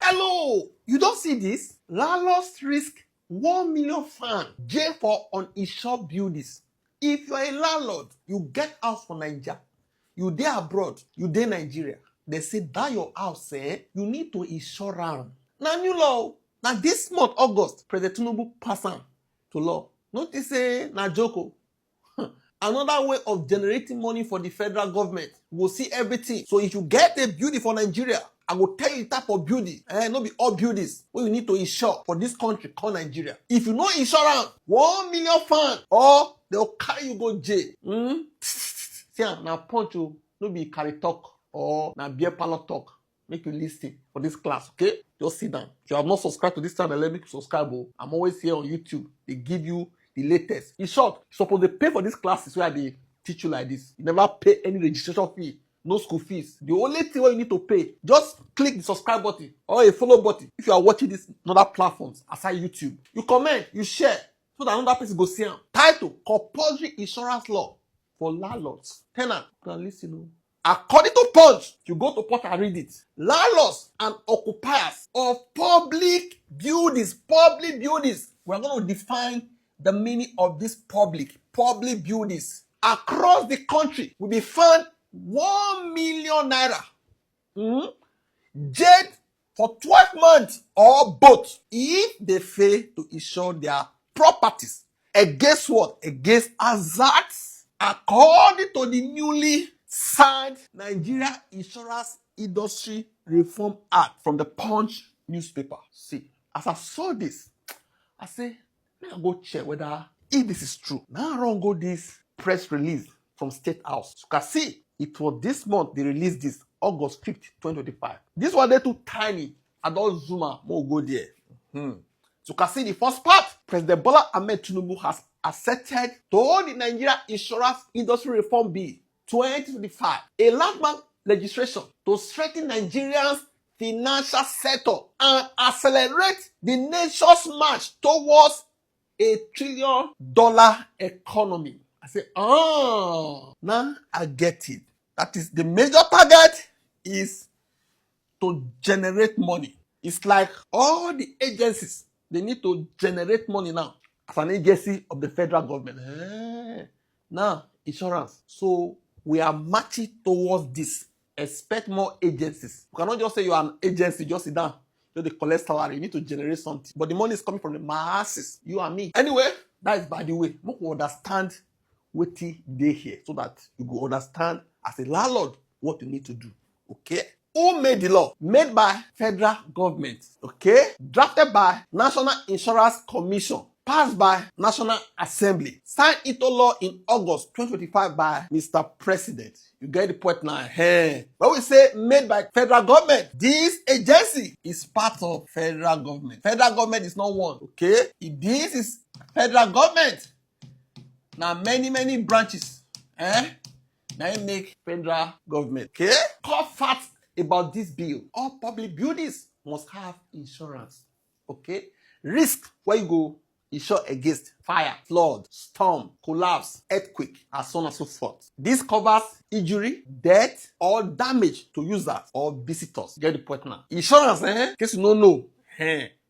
Hello! You don't see this? Landlords risk 1 million fine jail for uninsured buildings. If you're a landlord, you get house for Nigeria, you dey abroad, you dey Nigeria, they say that your house, you need to insure am. Na new law. Na this month, August, President Tinubu pass am to law. Notice say na joke. Another way of generating money for the federal government. We will see everything. So if you get a building for Nigeria, I will tell you the type of building. Not be all buildings wey you need to insure for this country called Nigeria. If you no insure am, 1 million fine or they will carry you go jail. See am na punch o, no be carry talk or na beer parlor talk. Make you listen for this class, okay? Just sit down. If you have not subscribed to this channel, let me subscribe. I'm always here on YouTube. They give you the latest. In short, you suppose to pay for these classes where they teach you like this. You never pay any registration fee, no school fees. The only thing you need to pay, just click the subscribe button or a follow button if you are watching this on other platforms aside YouTube. You comment, you share, so that another person go see them. Title: Compulsory Insurance Law for Landlords. Tenant, you can listen. According to Punch, you go to Punch and read it. Landlords and occupiers of public buildings, we're going to define the meaning of this public buildings across the country will be fined 1 million naira, jailed for 12 months or both if they fail to insure their properties against what? Against hazards. According to the newly signed Nigeria Insurance Industry Reform Act from the Punch newspaper. See, as I saw this, I say, let me go check whether if this is true. Now I run go this press release from State House. You can see it was this month they released this, August 5th, 2025. This one they too tiny. I don't zoom out. More go there. So you can see the first part. President Bola Ahmed Tinubu has accepted to the Nigeria Insurance Industry Reform Bill 2025, a landmark legislation to strengthen Nigerians' financial sector and accelerate the nation's march towards $1 trillion economy. I say, now I get it. That is the major target is to generate money. It's like all the agencies, they need to generate money now as an agency of the federal government. Now, insurance. So we are marching towards this. Expect more agencies. You cannot just say you are an agency, just sit down. You collect salary, you need to generate something. But the money is coming from the masses, you and me. Anyway, that is by the way. Make you understand what they here so that you go understand as a landlord what you need to do. Okay? Who made the law? Made by federal government. Okay? Drafted by National Insurance Commission. Passed by National Assembly. Signed into law in August 2025 by Mr. President. You get the point now. When we say made by federal government, this agency is part of federal government. Federal government is not one. Okay? If this is federal government, now many branches. Now it make federal government. Okay? Core facts about this bill. All public buildings must have insurance. Okay? Risk where you go insure against fire, flood, storm, collapse, earthquake, and so on and so forth. This covers injury, death, or damage to users or visitors. Get the point now. Insurance, in case you don't know.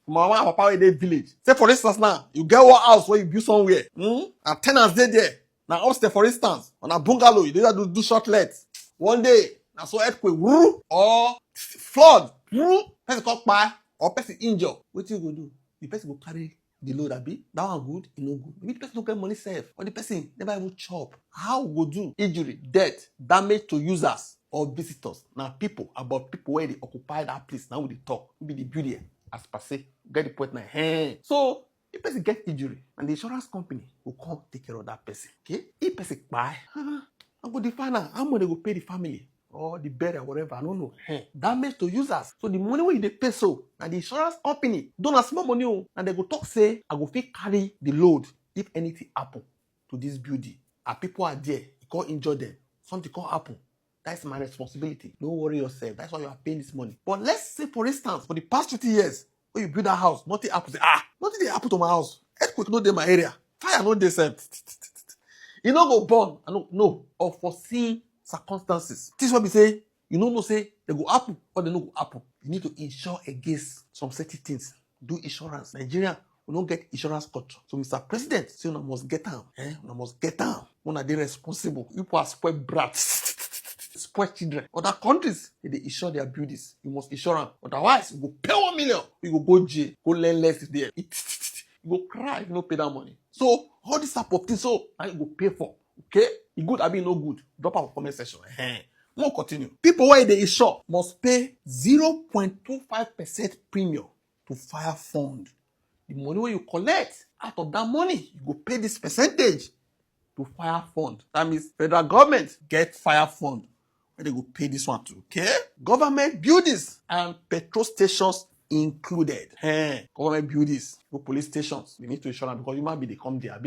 Mama and papa in the village. Say for instance now, you get one house where you build somewhere. And tenants there. Now upstairs, for instance, on a bungalow, you do short lets. One day, now so earthquake, or flood, person come by, or person injure. What you go do? The person will carry the load abi. That one good, e no good. Maybe the person don't get money save, or the person never even chop. How we go do? Injury, death, damage to users or visitors. Now people where they occupy that place. Now we dey talk. Maybe the building as per se. Get the point now. So if person get injury and the insurance company will come take care of that person. Okay? If person buy, I'm going to define how much they go pay the family or the burial, whatever. I don't know. Damage to users. So the money where they pay so, and the insurance company don't have small money, and they go talk say, I go fit carry the load if anything happen to this building. And people are there, you can't injure them. Something can't happen. That's my responsibility. Don't worry yourself. That's why you are paying this money. But let's say, for instance, for the past 50 years, when you build a house, nothing happens. Nothing dey happen to my house. Earthquake no dey my area. Fire no dey sef. You no go burn. I no unforeseen circumstances. This is what we say. You no know say they go happen or they no go happen. You need to insure against some certain things. Do insurance. Nigeria, we don't get insurance culture. So Mr. President, say you must get down. You must get down. When are they responsible? People are spoiled brats. Spoiled children. Other countries, they insure their buildings. You must insure them. Otherwise, you go pay 1 million. You go jail. Go learn less there. You go cry if you don't pay that money. So all this type of things, so I go pay for. Okay? It good, I mean no good. Drop out of comment section. We'll continue. People where they insure must pay 0.25% premium to fire fund. The money where you collect out of that money, you go pay this percentage to fire fund. That means federal government get fire fund where they go pay this one too. Okay? Government buildings and petrol stations included. Government buildings, go police stations. We need to insure them because you might be they come there.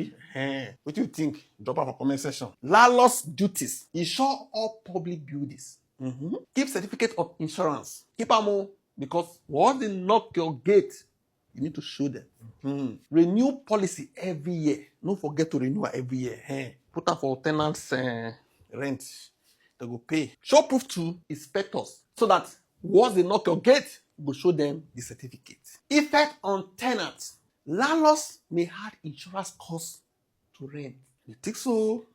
What do you think? Drop out a comment section. Landlord's duties. Insure all public buildings. Keep certificate of insurance. Keep them all because once they knock your gate, you need to show them. Renew policy every year. Don't forget to renew it every year. Put them for tenants rent. They go pay. Show proof to inspectors so that once they knock your gate, you go show them the certificate. Effect on tenants. Landlords may add insurance costs to rent. You think so?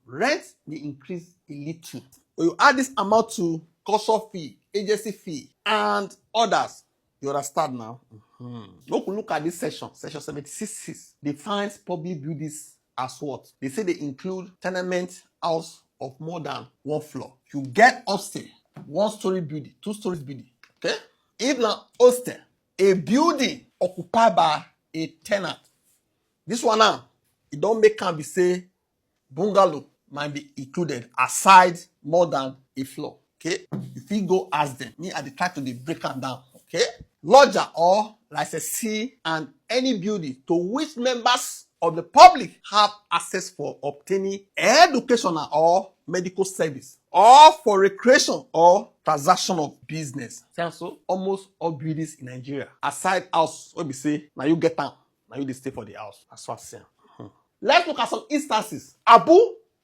Rent may increase a little. When you add this amount to caution fee, agency fee, and others, you understand now? Look at this section 76.6 defines public buildings as what? They say they include tenement house of more than one floor. You get upstairs, 1-story building, 2-story building. Okay? If now hostel, a building occupied by a tenant. This one now, it don't make can be say bungalow might be included aside more than a floor. Okay? If you go ask them, me I dey try to break them down. Okay? Lodger or licensee and any building to which members of the public have access for obtaining educational or medical service or for recreation or transaction of business. So almost all buildings in Nigeria aside house wey be say now you get am, now you dey stay for the house. That's what I'm saying. Let's look at some instances. Abu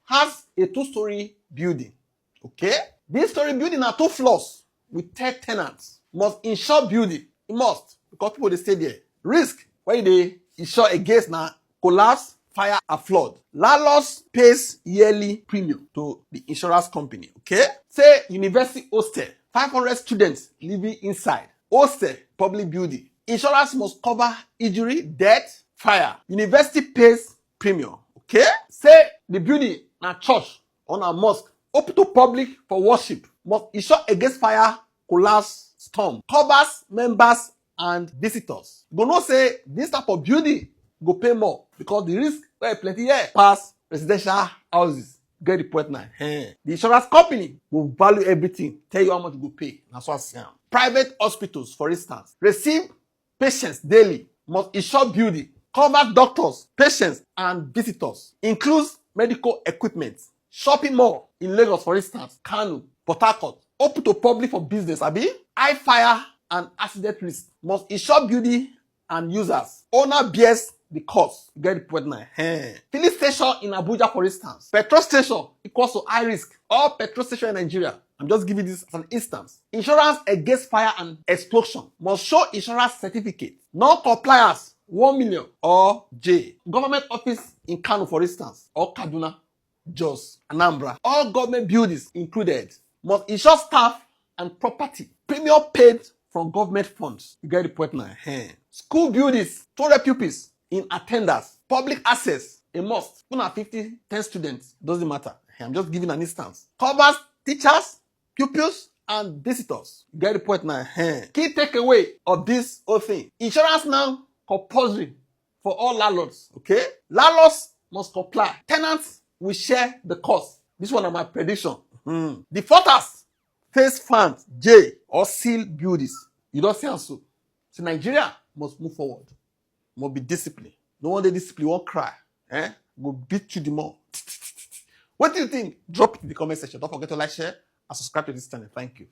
has a 2-story building. Okay? This story building are 2 floors with 10 tenants. Must insure building. It must. Because people they stay there. Risk when they insure against now collapse, fire, or flood. Landlords pays yearly premium to the insurance company. Okay? Say university hostel, 500 students living inside. Hostel, public building. Insurance must cover injury, death, fire. University pays premium. Okay? Say the building na church or na mosque open to public for worship. Must insure against fire, collapse, storm. Covers members and visitors. You go know say this type of building go pay more because the risk wey plenty here pass residential houses. Get the point now. The insurance company will value everything, tell you how much you go pay. That's what I'm saying. Private hospitals, for instance, receive patients daily. Must insure building. Covers doctors, patients, and visitors. Includes medical equipment. Shopping mall in Lagos, for instance, Kano, Port Harcourt, open to public for business. High fire and accident risk. Must insure building and users. Owner bears the cost. You get the point now. Filling station in Abuja, for instance. Petrol station equals to high risk. All petrol station in Nigeria. I'm just giving this as an instance. Insurance against fire and explosion. Must show insurance certificate. Non-compliance, 1 million or J. Government office in Kano, for instance, or Kaduna, Jos, Anambra. All government buildings included. Must insure staff and property. Premium paid from government funds. You get the point now. School buildings, 200 pupils in attendance. Public access, a must. 250, 10 students, doesn't matter. I'm just giving an instance. Covers teachers, pupils, and visitors. You get the point now. Key takeaway of this whole thing. Insurance now compulsory for all landlords. Okay? Landlords must comply. Tenants will share the cost. This one is my prediction. Defaulters face fines, J, or seal buildings. You don't say so. So Nigeria must move forward. Must be disciplined. No one dey discipline won't cry. Go beat you the more. What do you think? Drop it in the comment section. Don't forget to like, share, and subscribe to this channel. Thank you.